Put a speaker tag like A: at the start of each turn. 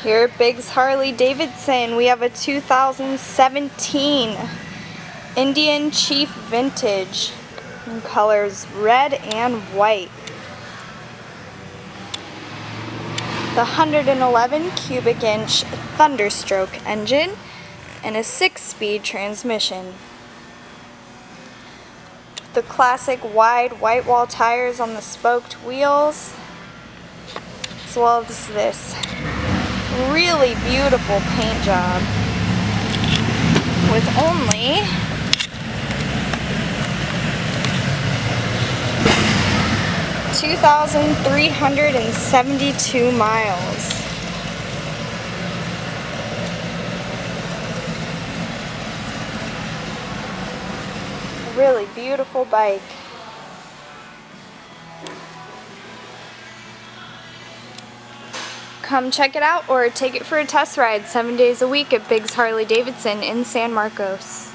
A: Here at Biggs Harley Davidson, we have a 2017 Indian Chief Vintage in colors red and white. The 111 cubic inch Thunderstroke engine and a 6-speed transmission. The classic wide white wall tires on the spoked wheels, as well as this really beautiful paint job with only 2,372 miles. A really beautiful bike. Come check it out or take it for a test ride 7 days a week at Biggs Harley Davidson in San Marcos.